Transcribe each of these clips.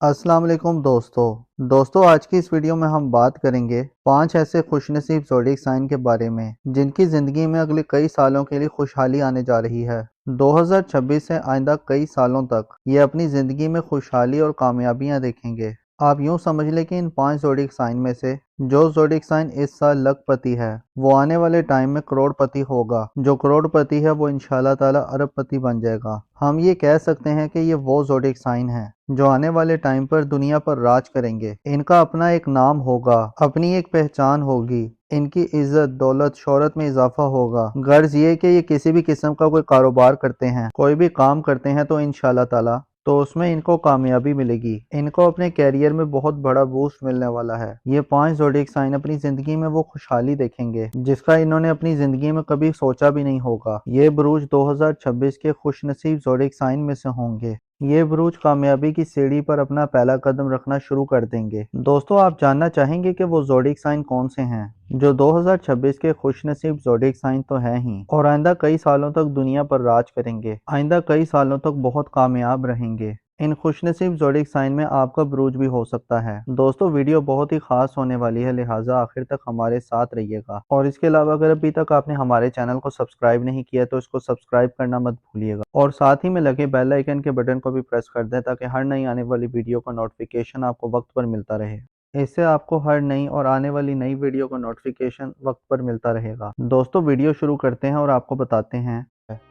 अस्सलाम वालेकुम दोस्तों आज की इस वीडियो में हम बात करेंगे 5 ऐसे खुशनसीब ज़ोडिएक साइन के बारे में जिनकी ज़िंदगी में अगले कई सालों के लिए खुशहाली आने जा रही है। 2026 से आइंदा कई सालों तक ये अपनी ज़िंदगी में खुशहाली और कामयाबियां देखेंगे। आप यूं समझ लें कि इन 5 ज़ोडिएक साइन में से जो ज़ोडिएक साइन इस साल लखपति है वो आने वाले टाइम में करोड़पति होगा। जो करोड़पति है वो इंशाल्लाह ताला अरबपति बन जाएगा। हम ये कह सकते हैं कि ये वो ज़ोडिएक साइन है जो आने वाले टाइम पर दुनिया पर राज करेंगे। इनका अपना एक नाम होगा, अपनी एक पहचान होगी, इनकी इज्जत दौलत शोहरत में इजाफा होगा। गर्ज ये कि ये किसी भी किस्म का कोई कारोबार करते हैं, कोई भी काम करते हैं तो इंशाल्लाह ताला तो उसमें इनको कामयाबी मिलेगी। इनको अपने कैरियर में बहुत बड़ा बूस्ट मिलने वाला है। ये 5 ज़ोडिएक साइन अपनी जिंदगी में वो खुशहाली देखेंगे जिसका इन्होंने अपनी जिंदगी में कभी सोचा भी नहीं होगा। ये बुरूज 2026 के खुशनसीब ज़ोडिएक साइन में से होंगे। ये बुरूज कामयाबी की सीढ़ी पर अपना पहला कदम रखना शुरू कर देंगे। दोस्तों आप जानना चाहेंगे कि वो ज़ोडिएक साइन कौन से हैं जो 2026 के खुशनसीब ज़ोडिएक साइन तो हैं ही और आइंदा कई सालों तक दुनिया पर राज करेंगे, आइंदा कई सालों तक बहुत कामयाब रहेंगे। इन खुशनसीब ज़ोडिएक साइन में आपका बुरूज भी हो सकता है। दोस्तों वीडियो बहुत ही खास होने वाली है, लिहाजा आखिर तक हमारे साथ रहिएगा। और इसके अलावा अगर अभी तक आपने हमारे चैनल को सब्सक्राइब नहीं किया तो इसको सब्सक्राइब करना मत भूलिएगा और साथ ही में लगे बेल आइकन के बटन को भी प्रेस कर दें ताकि हर नई आने वाली वीडियो का नोटिफिकेशन आपको वक्त पर मिलता रहे। इससे आपको हर नई और आने वाली नई वीडियो का नोटिफिकेशन वक्त पर मिलता रहेगा। दोस्तों वीडियो शुरू करते हैं और आपको बताते हैं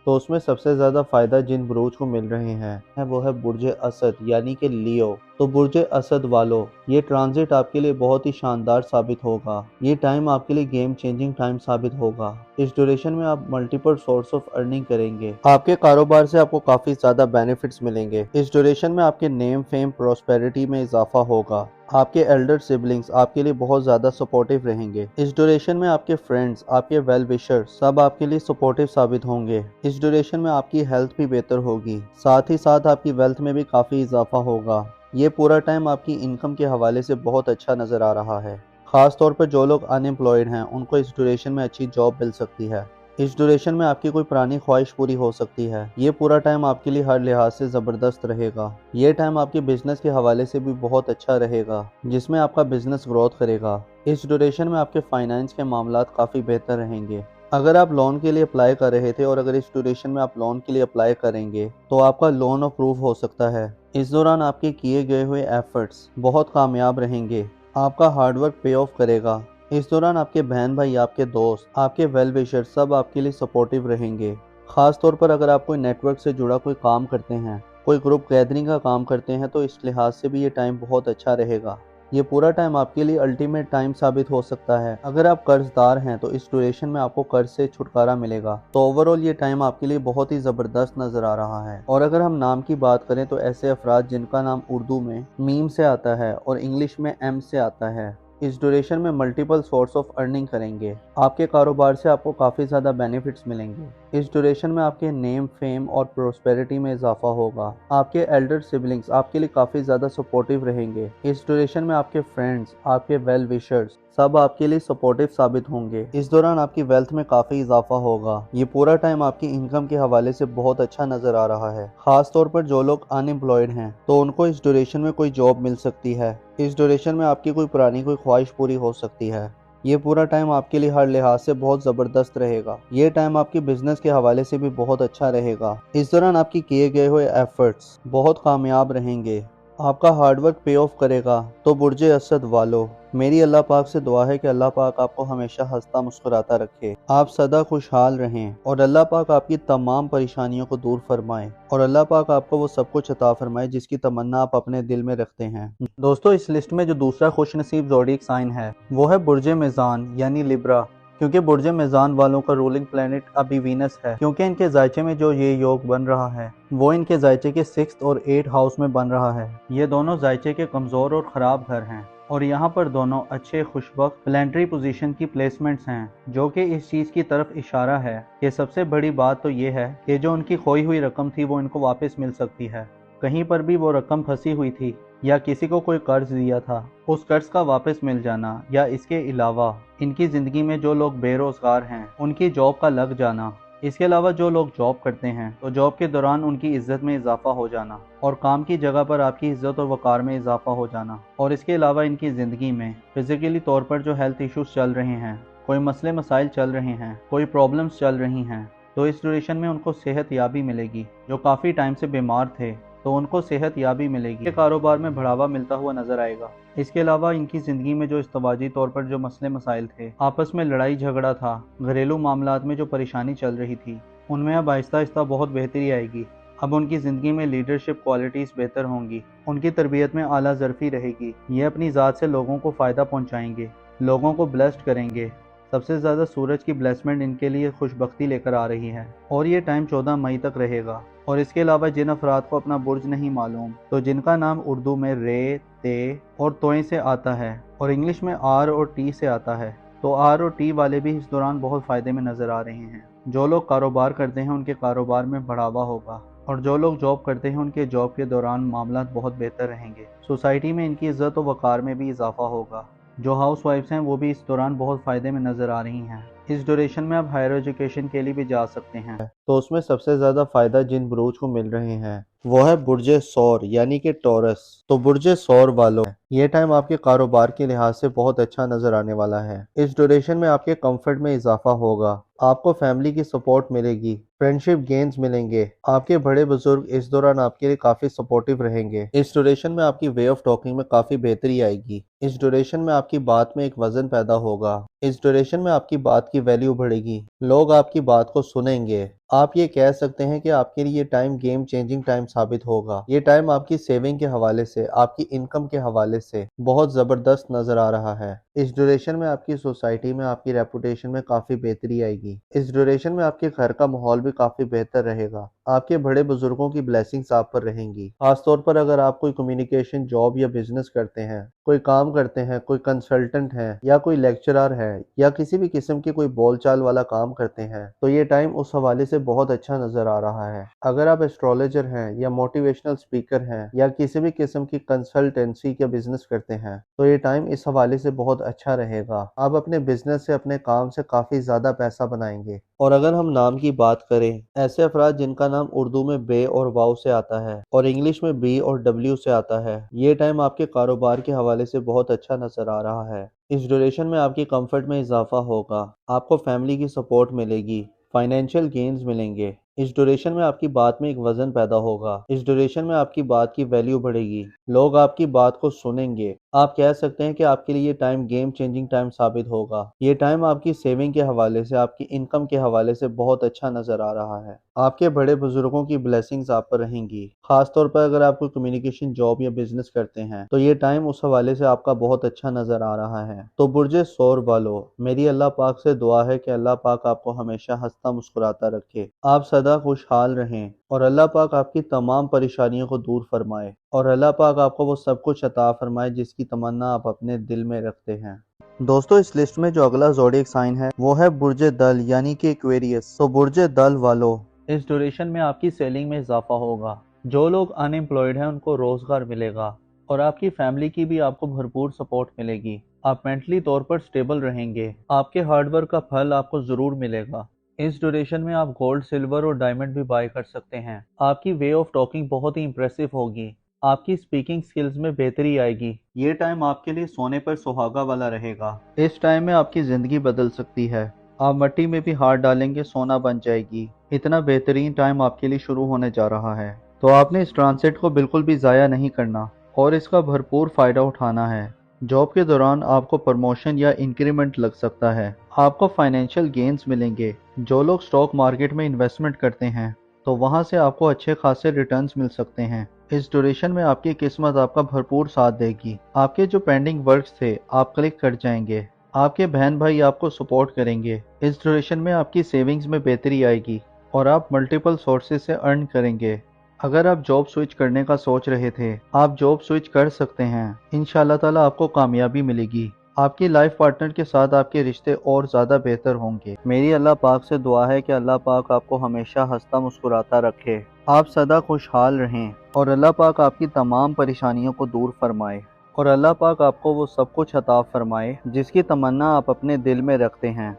तो उसमें सबसे ज्यादा फायदा जिन बुरूज को मिल रहे हैं वो है बुर्ज असद यानी कि लियो। तो बुर्ज असद वालों, ये ट्रांजिट आपके लिए बहुत ही शानदार साबित होगा। ये टाइम आपके लिए गेम चेंजिंग टाइम साबित होगा। इस ड्यूरेशन में आप मल्टीपल सोर्स ऑफ अर्निंग करेंगे। आपके कारोबार से आपको काफी ज्यादा बेनिफिट्स मिलेंगे। इस ड्यूरेशन में आपके नेम फेम प्रोस्पेरिटी में इजाफा होगा। आपके एल्डर सिबलिंग्स आपके लिए बहुत ज्यादा सपोर्टिव रहेंगे। इस ड्यूरेशन में आपके फ्रेंड्स, आपके वेल विशर सब आपके लिए सपोर्टिव साबित होंगे। इस ड्यूरेशन में आपकी हेल्थ भी बेहतर होगी, साथ ही साथ आपकी वेल्थ में भी काफी इजाफा होगा। ये पूरा टाइम आपकी इनकम के हवाले से बहुत अच्छा नजर आ रहा है। खास तौर पर जो लोग अनएम्प्लॉयड हैं उनको इस ड्यूरेशन में अच्छी जॉब मिल सकती है। इस ड्यूरेशन में आपकी कोई पुरानी ख्वाहिश पूरी हो सकती है। ये पूरा टाइम आपके लिए हर लिहाज से ज़बरदस्त रहेगा। ये टाइम आपके बिजनेस के हवाले से भी बहुत अच्छा रहेगा जिसमें आपका बिजनेस ग्रोथ करेगा। इस ड्यूरेशन में आपके फाइनेंस के मामलात काफ़ी बेहतर रहेंगे। अगर आप लोन के लिए अप्लाई कर रहे थे और अगर इस ड्यूरेशन में आप लोन के लिए अप्लाई करेंगे तो आपका लोन अप्रूव हो सकता है। इस दौरान आपके किए गए हुए एफर्ट्स बहुत कामयाब रहेंगे। आपका हार्डवर्क पे ऑफ करेगा। इस दौरान आपके बहन भाई, आपके दोस्त, आपके वेल विशर सब आपके लिए सपोर्टिव रहेंगे। खास तौर पर अगर आप कोई नेटवर्क से जुड़ा कोई काम करते हैं, कोई ग्रुप गैदरिंग का काम करते हैं तो इस लिहाज से भी ये टाइम बहुत अच्छा रहेगा। ये पूरा टाइम आपके लिए अल्टीमेट टाइम साबित हो सकता है। अगर आप कर्जदार हैं तो इस ड्यूरेशन में आपको कर्ज से छुटकारा मिलेगा। तो ओवरऑल ये टाइम आपके लिए बहुत ही ज़बरदस्त नज़र आ रहा है। और अगर हम नाम की बात करें तो ऐसे अफराद जिनका नाम उर्दू में मीम से आता है और इंग्लिश में एम से आता है, इस ड्यूरेशन में मल्टीपल सोर्स ऑफ अर्निंग करेंगे। आपके कारोबार से आपको काफ़ी ज़्यादा बेनिफिट्स मिलेंगे। इस ड्यूरेशन में आपके नेम फेम और प्रोस्पेरिटी में इजाफा होगा। आपके एल्डर सिबलिंग्स आपके लिए काफ़ी ज़्यादा सपोर्टिव रहेंगे। इस ड्यूरेशन में आपके फ्रेंड्स, आपके वेल विशर्स सब आपके लिए सपोर्टिव साबित होंगे। इस दौरान आपकी वेल्थ में काफ़ी इजाफा होगा। ये पूरा टाइम आपकी इनकम के हवाले से बहुत अच्छा नज़र आ रहा है। खास तौर पर जो लोग अनएम्प्लॉयड हैं तो उनको इस ड्यूरेशन में कोई जॉब मिल सकती है। इस ड्यूरेशन में आपकी कोई पुरानी कोई ख्वाहिश पूरी हो सकती है। ये पूरा टाइम आपके लिए हर लिहाज से बहुत ज़बरदस्त रहेगा। ये टाइम आपके बिजनेस के हवाले से भी बहुत अच्छा रहेगा। इस दौरान आपकी किए गए हुए एफर्ट्स बहुत कामयाब रहेंगे। आपका हार्डवर्क पे ऑफ करेगा। तो बुर्ज असद वालों, मेरी अल्लाह पाक से दुआ है कि अल्लाह पाक आपको हमेशा हंसता मुस्कुराता रखे, आप सदा खुशहाल रहें और अल्लाह पाक आपकी तमाम परेशानियों को दूर फरमाए और अल्लाह पाक आपको वो सब कुछ अता फरमाए जिसकी तमन्ना आप अपने दिल में रखते हैं। दोस्तों इस लिस्ट में जो दूसरा खुशनसीब ज़ोडिएक साइन है वो है बुर्ज मीज़ान यानी लिब्रा। क्योंकि बुर्ज मीज़ान वालों का रूलिंग प्लेनेट अभी वीनस है, क्योंकि इनके जायचे में जो ये योग बन रहा है वो इनके जायचे के 6th और 8th हाउस में बन रहा है। ये दोनों जायचे के कमज़ोर और ख़राब घर हैं और यहाँ पर दोनों अच्छे खुशबख्त प्लानिटरी पोजीशन की प्लेसमेंट्स हैं, जो कि इस चीज़ की तरफ इशारा है कि सबसे बड़ी बात तो ये है कि जो उनकी खोई हुई रकम थी वो इनको वापस मिल सकती है। कहीं पर भी वो रकम फंसी हुई थी या किसी को कोई कर्ज दिया था, उस कर्ज का वापस मिल जाना या इसके अलावा इनकी ज़िंदगी में जो लोग बेरोज़गार हैं उनकी जॉब का लग जाना, اس کے علاوہ جو لوگ جاب کرتے ہیں تو جاب کے دوران ان کی عزت میں اضافہ ہو جانا اور کام کی جگہ پر آپ کی عزت اور وقار میں اضافہ ہو جانا، اور اس کے علاوہ ان کی زندگی میں فزیکلی طور پر جو ہیلتھ ایشوز چل رہے ہیں، کوئی مسئلے مسائل چل رہے ہیں، کوئی پرابلمز چل رہی ہیں، تو اس ڈیوریشن میں ان کو صحت یابی ملے گی۔ جو کافی ٹائم سے بیمار تھے تو ان کو صحت یابی ملے گی، کاروبار میں بڑھاوا ملتا ہوا نظر آئے گا۔ اس کے علاوہ ان کی زندگی میں جو ازدواجی طور پر جو مسئلے مسائل تھے، آپس میں لڑائی جھگڑا تھا، گھریلو معاملات میں جو پریشانی چل رہی تھی، ان میں اب آہستہ آہستہ بہت بہتری آئے گی۔ اب ان کی زندگی میں لیڈرشپ کوالٹیز بہتر ہوں گی، ان کی تربیت میں اعلیٰ ظرفی رہے گی، یہ اپنی ذات سے لوگوں کو فائدہ پہنچائیں گے، لوگوں کو بلیسڈ کریں گے۔ سب سے زیادہ سورج کی بلیسمنٹ ان کے لیے خوش بختی لے کر آ رہی ہے، اور یہ ٹائم 14 مئی تک رہے گا۔ اور اس کے علاوہ جن افراد کو اپنا برج نہیں معلوم، تو جن کا نام اردو میں رے، تے اور توئیں سے آتا ہے اور انگلش میں آر اور ٹی سے آتا ہے، تو آر اور ٹی والے بھی اس دوران بہت فائدے میں نظر آ رہے ہیں۔ جو لوگ کاروبار کرتے ہیں ان کے کاروبار میں بڑھاوا ہوگا، اور جو لوگ جاب کرتے ہیں ان کے جاب کے دوران معاملات بہت بہتر رہیں گے۔ سوسائٹی میں ان کی عزت و وقار میں بھی اضافہ ہوگا۔ جو ہاؤس وائفز ہیں وہ بھی اس دوران بہت فائدے میں نظر آ رہی ہیں۔ اس ڈیوریشن میں آپ ہائر ایجوکیشن کے لیے بھی جا سکتے ہیں، تو اس میں سب سے زیادہ فائدہ جن بروج کو مل رہے ہیں وہ ہے برج ثور یعنی کہ ٹورس۔ تو برج ثور والوں، یہ ٹائم آپ کے کاروبار کے لحاظ سے بہت اچھا نظر آنے والا ہے۔ اس ڈیوریشن میں آپ کے کمفرٹ میں اضافہ ہوگا، آپ کو فیملی کی سپورٹ ملے گی، فرینڈشپ گینز ملیں گے، آپ کے بڑے بزرگ اس دوران آپ کے لیے کافی سپورٹیو رہیں گے۔ اس ڈیوریشن میں آپ کی وے آف ٹاکنگ میں کافی بہتری آئے گی۔ اس ڈیوریشن میں آپ کی بات میں ایک وزن پیدا ہوگا، اس ڈیوریشن میں آپ کی بات کی ویلیو بڑھے گی، لوگ آپ کی بات کو سنیں گے۔ آپ یہ کہہ سکتے ہیں کہ آپ کے لیے یہ ٹائم گیم چینجنگ ٹائم ثابت ہوگا۔ یہ ٹائم آپ کی سیونگ کے حوالے سے، آپ کی انکم کے حوالے سے بہت زبردست نظر آ رہا ہے۔ اس ڈیوریشن میں آپ کی سوسائٹی میں آپ کی ریپوٹیشن میں کافی بہتری آئے گی۔ اس ڈیوریشن میں آپ کے گھر کا ماحول بھی کافی بہتر رہے گا، آپ کے بڑے بزرگوں کی بلیسنگز آپ پر رہیں گی۔ خاص طور پر اگر آپ کوئی کمیونیکیشن جاب یا بزنس کرتے ہیں، کوئی کام کرتے ہیں، کوئی کنسلٹنٹ ہے یا کوئی لیکچرر ہے یا کسی بھی قسم کی کوئی بول چال والا کام کرتے ہیں، تو یہ ٹائم اس حوالے سے بہت اچھا نظر آ رہا ہے۔ اگر آپ ایسٹرولوجر ہیں یا موٹیویشنل اسپیکر ہیں یا کسی بھی قسم کی کنسلٹنسی کا بزنس کرتے ہیں، تو یہ ٹائم اس حوالے سے بہت اچھا رہے گا۔ آپ اپنے بزنس سے، اپنے کام سے کافی زیادہ پیسہ بنائیں گے۔ اور اگر ہم نام کی بات کریں، ایسے افراد جن کا نام اردو میں بے اور واو سے آتا ہے اور انگلش میں بی اور ڈبلیو سے آتا ہے، یہ ٹائم آپ کے کاروبار کے حوالے سے بہت اچھا نظر آ رہا ہے۔ اس ڈیوریشن میں آپ کی کمفرٹ میں اضافہ ہوگا، آپ کو فیملی کی سپورٹ ملے گی، فائنینشیل گینز ملیں گے۔ اس ڈیوریشن میں آپ کی بات میں ایک وزن پیدا ہوگا، اس ڈیوریشن میں آپ کی بات کی ویلیو بڑھے گی، لوگ آپ کی بات کو سنیں گے۔ آپ کہہ سکتے ہیں کہ آپ کے لیے یہ ٹائم گیم چینجنگ ٹائم ثابت ہوگا۔ یہ ٹائم آپ کی سیونگ کے حوالے سے، آپ کی انکم کے حوالے سے بہت اچھا نظر آ رہا ہے۔ آپ کے بڑے بزرگوں کی بلیسنگز آپ پر رہیں گی۔ خاص طور پر اگر آپ کوئی کمیونیکیشن جاب یا بزنس کرتے ہیں تو یہ ٹائم اس حوالے سے آپ کا بہت اچھا نظر آ رہا ہے۔ تو برج ثور والو، میری اللہ پاک سے دعا ہے کہ اللہ پاک آپ کو ہمیشہ ہنستا مسکراتا رکھے، آپ سدا خوشحال رہیں، اور اللہ پاک آپ کی تمام پریشانیوں کو دور فرمائے، اور اللہ پاک آپ کو وہ سب کچھ عطا فرمائے جس کی تمنا آپ اپنے دل میں رکھتے ہیں۔ دوستو، اس لسٹ میں جو اگلا زوڈیک سائن ہے وہ ہے برج دل یعنی کہ ایکویریس۔ تو برج دل والو، اس ڈیوریشن میں آپ کی سیلنگ میں اضافہ ہوگا، جو لوگ ان ایمپلائڈ ہیں ان کو روزگار ملے گا، اور آپ کی فیملی کی بھی آپ کو بھرپور سپورٹ ملے گی۔ آپ مینٹلی طور پر سٹیبل رہیں گے، آپ کے ہارڈ ورک کا پھل آپ کو ضرور ملے گا۔ اس ڈیوریشن میں آپ گولڈ، سلور اور ڈائمنڈ بھی بائی کر سکتے ہیں۔ آپ کی وے آف ٹاکنگ بہت ہی امپریسو ہوگی، آپ کی سپیکنگ سکلز میں بہتری آئے گی۔ یہ ٹائم آپ کے لیے سونے پر سہاگا والا رہے گا۔ اس ٹائم میں آپ کی زندگی بدل سکتی ہے، آپ مٹی میں بھی ہاتھ ڈالیں گے سونا بن جائے گی۔ اتنا بہترین ٹائم آپ کے لیے شروع ہونے جا رہا ہے، تو آپ نے اس ٹرانزٹ کو بالکل بھی ضائع نہیں کرنا اور اس کا بھرپور فائدہ اٹھانا ہے۔ جاب کے دوران آپ کو پروموشن یا انکریمنٹ لگ سکتا ہے، آپ کو فائنینشیل گینز ملیں گے۔ جو لوگ سٹاک مارکیٹ میں انویسٹمنٹ کرتے ہیں تو وہاں سے آپ کو اچھے خاصے ریٹرنز مل سکتے ہیں۔ اس ڈیوریشن میں آپ کی قسمت آپ کا بھرپور ساتھ دے گی، آپ کے جو پینڈنگ ورکس تھے آپ کلک کر جائیں گے، آپ کے بہن بھائی آپ کو سپورٹ کریں گے۔ اس ڈیوریشن میں آپ کی سیونگز میں بہتری آئے گی اور آپ ملٹیپل سورسز سے ارن کریں گے۔ اگر آپ جاب سوئچ کرنے کا سوچ رہے تھے، آپ جاب سوئچ کر سکتے ہیں، انشاءاللہ تعالی آپ کو کامیابی ملے گی۔ آپ کی لائف پارٹنر کے ساتھ آپ کے رشتے اور زیادہ بہتر ہوں گے۔ میری اللہ پاک سے دعا ہے کہ اللہ پاک آپ کو ہمیشہ ہنستا مسکراتا رکھے، آپ سدا خوشحال رہیں، اور اللہ پاک آپ کی تمام پریشانیوں کو دور فرمائے، اور اللہ پاک آپ کو وہ سب کچھ عطا فرمائے جس کی تمنا آپ اپنے دل میں رکھتے ہیں۔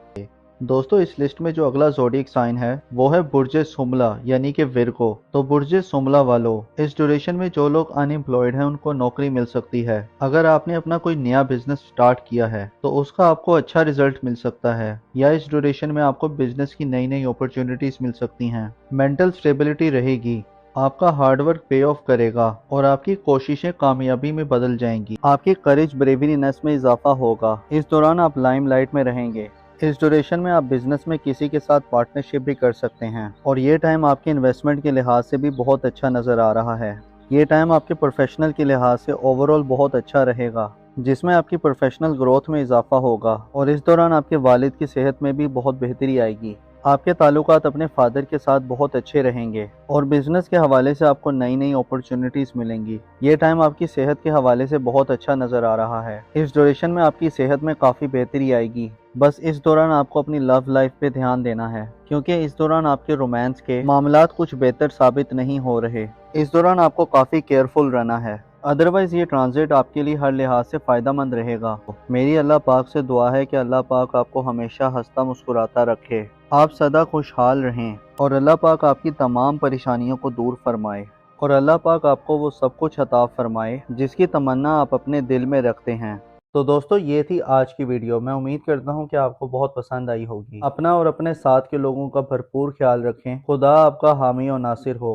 दोस्तों इस लिस्ट में जो अगला ज़ोडिएक साइन है वो है बुर्ज सुमला यानी कि विर्गो। तो बुर्ज सुमला वालों, इस ड्यूरेशन में जो लोग अनएम्प्लॉयड हैं उनको नौकरी मिल सकती है। अगर आपने अपना कोई नया बिजनेस स्टार्ट किया है तो उसका आपको अच्छा रिजल्ट मिल सकता है, या इस ड्यूरेशन में आपको बिजनेस की नई नई अपॉर्चुनिटीज मिल सकती हैं। मेंटल स्टेबिलिटी रहेगी, आपका हार्डवर्क पे ऑफ करेगा और आपकी कोशिशें कामयाबी में बदल जाएंगी। आपकी करेज ब्रेवरीनेस में इजाफा होगा। इस दौरान आप लाइमलाइट में रहेंगे। इस ड्यूरेशन में आप बिजनेस में किसी के साथ पार्टनरशिप भी कर सकते हैं और ये टाइम आपके इन्वेस्टमेंट के लिहाज से भी बहुत अच्छा नज़र आ रहा है। ये टाइम आपके प्रोफेशनल के लिहाज से ओवरऑल बहुत अच्छा रहेगा, जिसमें आपकी प्रोफेशनल ग्रोथ में इजाफा होगा और इस दौरान आपके वालिद की सेहत में भी बहुत बेहतरी आएगी। आपके ताल्लुकात अपने फादर के साथ बहुत अच्छे रहेंगे और बिजनेस के हवाले से आपको नई नई अपॉर्चुनिटीज मिलेंगी। ये टाइम आपकी सेहत के हवाले से बहुत अच्छा नज़र आ रहा है। इस ड्यूरेशन में आपकी सेहत में काफ़ी बेहतरी आएगी। बस इस दौरान आपको अपनी लव लाइफ पे ध्यान देना है, क्योंकि इस दौरान आपके रोमांस के मामलात कुछ बेहतर साबित नहीं हो रहे। इस दौरान आपको काफ़ी केयरफुल रहना है, अदरवाइज ये ट्रांजिट आपके लिए हर लिहाज से फ़ायदेमंद रहेगा। मेरी अल्लाह पाक से दुआ है कि अल्लाह पाक आपको हमेशा हंसता मुस्कुराता रखे, आप सदा खुशहाल रहें और अल्लाह पाक आपकी तमाम परेशानियों को दूर फरमाए और अल्लाह पाक आपको वो सब कुछ अता फरमाए जिसकी तमन्ना आप अपने दिल में रखते हैं। तो दोस्तों ये थी आज की वीडियो। मैं उम्मीद करता हूँ कि आपको बहुत पसंद आई होगी। अपना और अपने साथ के लोगों का भरपूर ख्याल रखें। खुदा आपका हामी और नासिर हो।